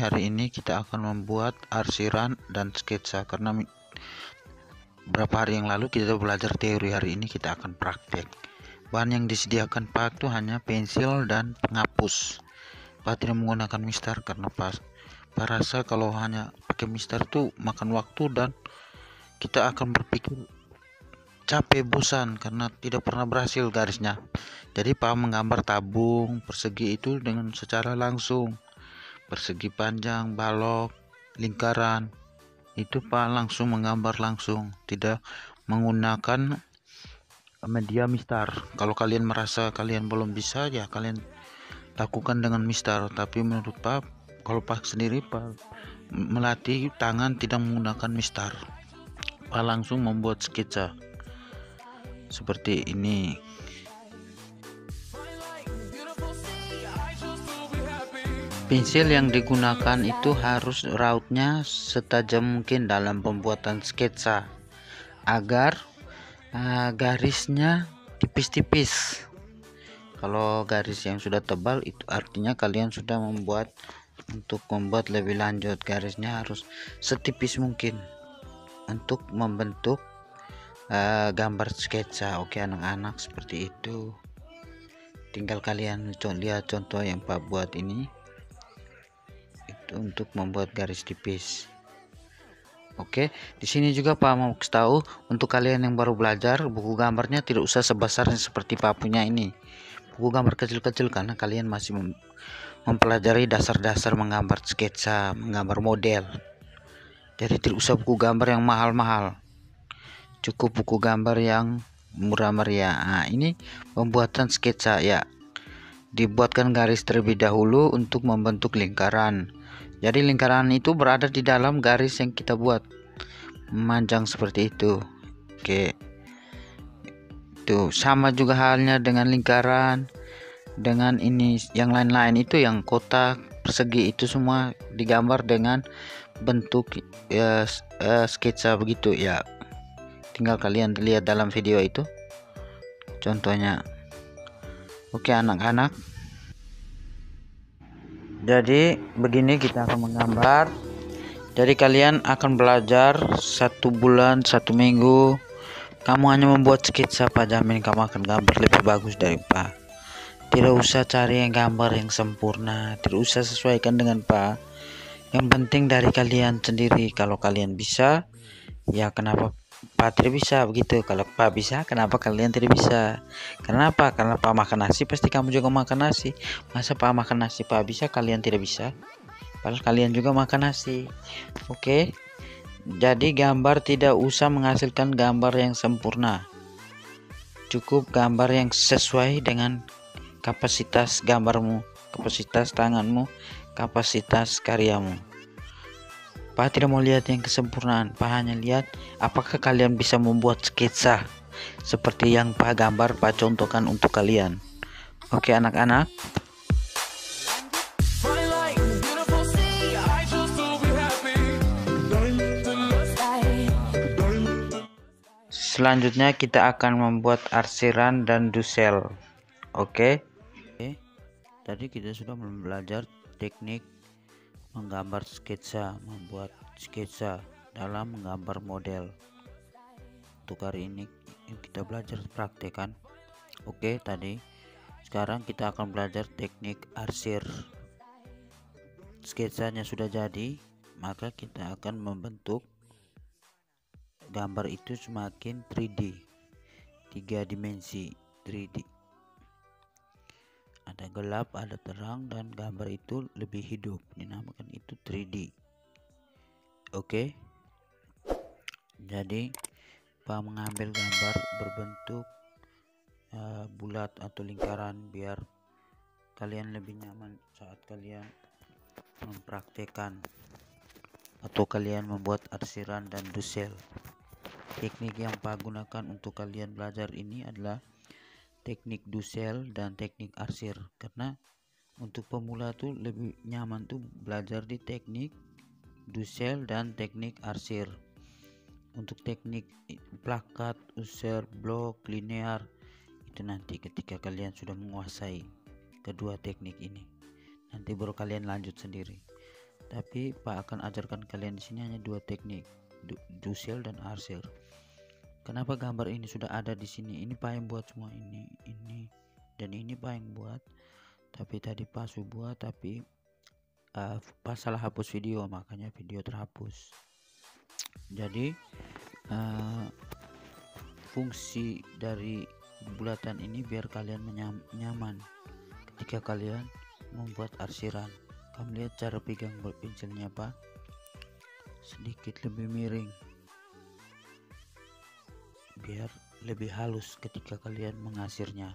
hari ini kita akan membuat arsiran dan sketsa, karena beberapa hari yang lalu kita belajar teori, hari ini kita akan praktek. Bahan yang disediakan Pak itu hanya pensil dan penghapus. Pak tidak menggunakan mister karena Pak rasa kalau hanya pakai mister itu makan waktu dan kita akan berpikir capek, bosan karena tidak pernah berhasil garisnya. Jadi Pak menggambar tabung persegi itu dengan secara langsung, persegi panjang, balok, lingkaran, itu Pak langsung menggambar langsung, tidak menggunakan media mister. Kalau kalian merasa kalian belum bisa, ya kalian lakukan dengan mister. Tapi menurut Pak, kalau Pak sendiri Pak melatih tangan tidak menggunakan mister, Pak langsung membuat sketsa seperti ini. Pensil yang digunakan itu harus rautnya setajam mungkin dalam pembuatan sketsa agar garisnya tipis-tipis. Kalau garis yang sudah tebal itu artinya kalian sudah membuat lebih lanjut, garisnya harus setipis mungkin untuk membentuk gambar sketsa. Oke anak-anak, seperti itu. Tinggal kalian lihat contoh yang Pak buat ini, itu untuk membuat garis tipis. Oke, di sini juga Pak mau kasih tahu untuk kalian yang baru belajar, buku gambarnya tidak usah sebesar seperti Pak punya ini. Buku gambar kecil-kecil karena kalian masih mempelajari dasar-dasar menggambar sketsa, menggambar model. Jadi tidak usah buku gambar yang mahal-mahal. Cukup buku gambar yang murah meriah. Nah, ini pembuatan sketsa ya. Dibuatkan garis terlebih dahulu untuk membentuk lingkaran. Jadi lingkaran itu berada di dalam garis yang kita buat, memanjang seperti itu. Oke. Itu sama juga halnya dengan lingkaran, dengan ini yang lain-lain itu yang kotak, persegi, itu semua digambar dengan bentuk sketsa begitu ya. Tinggal kalian lihat dalam video itu contohnya. Oke anak-anak, jadi begini kita akan menggambar. Jadi kalian akan belajar 1 bulan 1 minggu, kamu hanya membuat sketsa, Pak jamin kamu akan gambar lebih bagus dari Pak. Tidak usah cari yang gambar yang sempurna, tidak usah sesuaikan dengan Pak. Yang penting dari kalian sendiri. Kalau kalian bisa, ya kenapa Pak tidak bisa begitu? Kalau Pak bisa, kenapa kalian tidak bisa? Karena apa? Karena Pak makan nasi, pasti kamu juga makan nasi. Masa Pak makan nasi Pak bisa, kalian tidak bisa? Padahal kalian juga makan nasi. Oke. Jadi gambar tidak usah menghasilkan gambar yang sempurna. Cukup gambar yang sesuai dengan kapasitas gambarmu, kapasitas tanganmu, kapasitas karyamu. Pak tidak mau lihat yang kesempurnaan, Pak hanya lihat apakah kalian bisa membuat sketsa seperti yang Pak gambar, Pak contohkan untuk kalian. Oke anak-anak. Selanjutnya kita akan membuat arsiran dan dusel. Oke. Tadi kita sudah belajar teknik menggambar sketsa, membuat sketsa dalam menggambar model. Untuk hari ini kita belajar praktekan. Oke, tadi. Sekarang kita akan belajar teknik arsir. Sketsanya sudah jadi, maka kita akan membentuk gambar itu semakin 3D, 3 dimensi 3D. Ada gelap, ada terang, dan gambar itu lebih hidup, dinamakan itu 3D. Oke. Jadi Pak mengambil gambar berbentuk bulat atau lingkaran biar kalian lebih nyaman saat kalian mempraktekkan atau kalian membuat arsiran dan dusel. Teknik yang Pak gunakan untuk kalian belajar ini adalah teknik dusel dan teknik arsir, karena untuk pemula tuh lebih nyaman tuh belajar di teknik dusel dan teknik arsir. Untuk teknik plakat, user, blok, linear itu nanti ketika kalian sudah menguasai kedua teknik ini, nanti baru kalian lanjut sendiri. Tapi Pak akan ajarkan kalian di sini hanya dua teknik, Ducel dan Archer. Kenapa gambar ini sudah ada di sini? Ini Pak yang buat semua, ini dan ini Pak yang buat. Tapi tadi Pak sudah buat, tapi Pak salah hapus video, makanya video terhapus. Jadi fungsi dari bulatan ini biar kalian nyaman ketika kalian membuat arsiran. Kamu lihat cara pegang pensilnya Pak, sedikit lebih miring biar lebih halus ketika kalian mengasirnya.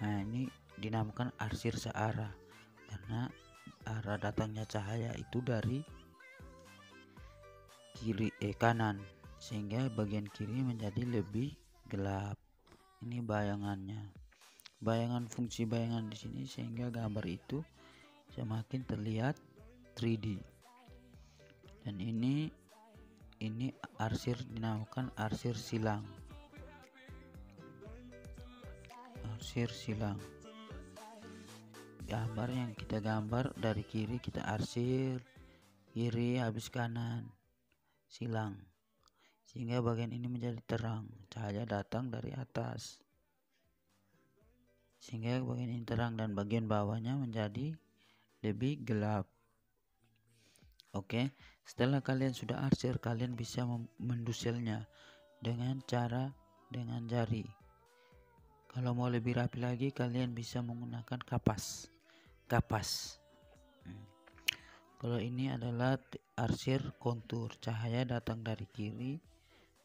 Nah, ini dinamakan arsir searah karena arah datangnya cahaya itu dari kanan, sehingga bagian kiri menjadi lebih gelap. Ini bayangannya, fungsi bayangan di sini sehingga gambar itu semakin terlihat 3D. Dan ini arsir dinamakan arsir silang. Arsir silang. Gambar yang kita gambar dari kiri kita arsir, kiri habis kanan silang. Sehingga bagian ini menjadi terang, cahaya datang dari atas. Sehingga bagian ini terang dan bagian bawahnya menjadi lebih gelap. Oke, setelah kalian sudah arsir, kalian bisa menduselnya dengan jari. Kalau mau lebih rapi lagi, kalian bisa menggunakan kapas. Kalau ini adalah arsir kontur, cahaya datang dari kiri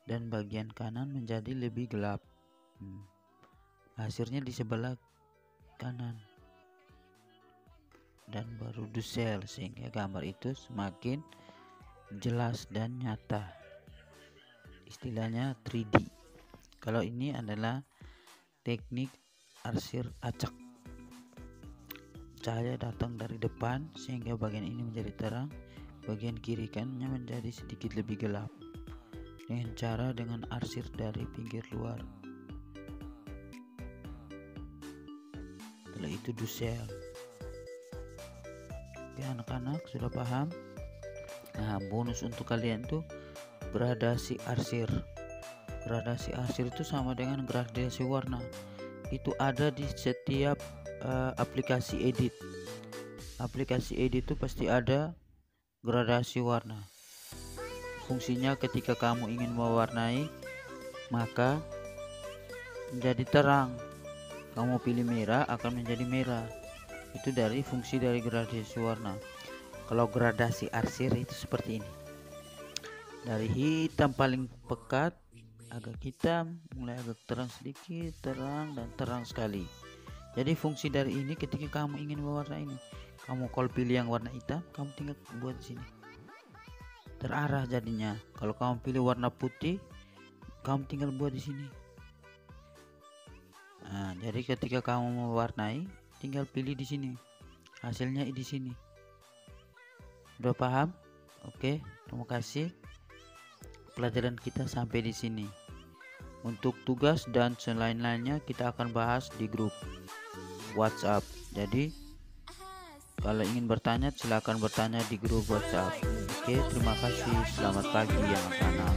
dan bagian kanan menjadi lebih gelap. Hasilnya di sebelah kanan. Dan baru Ducel, sehingga gambar itu semakin jelas dan nyata, istilahnya 3D. Kalau ini adalah teknik arsir acak, cahaya datang dari depan sehingga bagian ini menjadi terang, bagian kiri kanannya menjadi sedikit lebih gelap dengan arsir dari pinggir luar. Setelah itu Ducel. Oke, anak-anak sudah paham? Nah, bonus untuk kalian tuh gradasi arsir. Gradasi arsir itu sama dengan gradasi warna. Itu ada di setiap aplikasi edit. Aplikasi edit itu pasti ada gradasi warna. Fungsinya ketika kamu ingin mewarnai, maka menjadi terang. Kamu pilih merah akan menjadi merah. Itu dari fungsi dari gradasi warna. Kalau gradasi arsir itu seperti ini, dari hitam paling pekat agak hitam, mulai agak terang sedikit, terang dan terang sekali. Jadi fungsi dari ini ketika kamu ingin mewarnai ini, kamu kalau pilih yang warna hitam, kamu tinggal buat di sini, terarah jadinya. Kalau kamu pilih warna putih, kamu tinggal buat di sini. Nah, jadi ketika kamu mewarnai, tinggal pilih di sini, hasilnya di sini. Udah paham? Oke, terima kasih. Pelajaran kita sampai di sini. Untuk tugas dan selain-lainnya kita akan bahas di grup WhatsApp. Jadi kalau ingin bertanya silakan bertanya di grup WhatsApp. Oke, terima kasih. Selamat pagi anak-anak.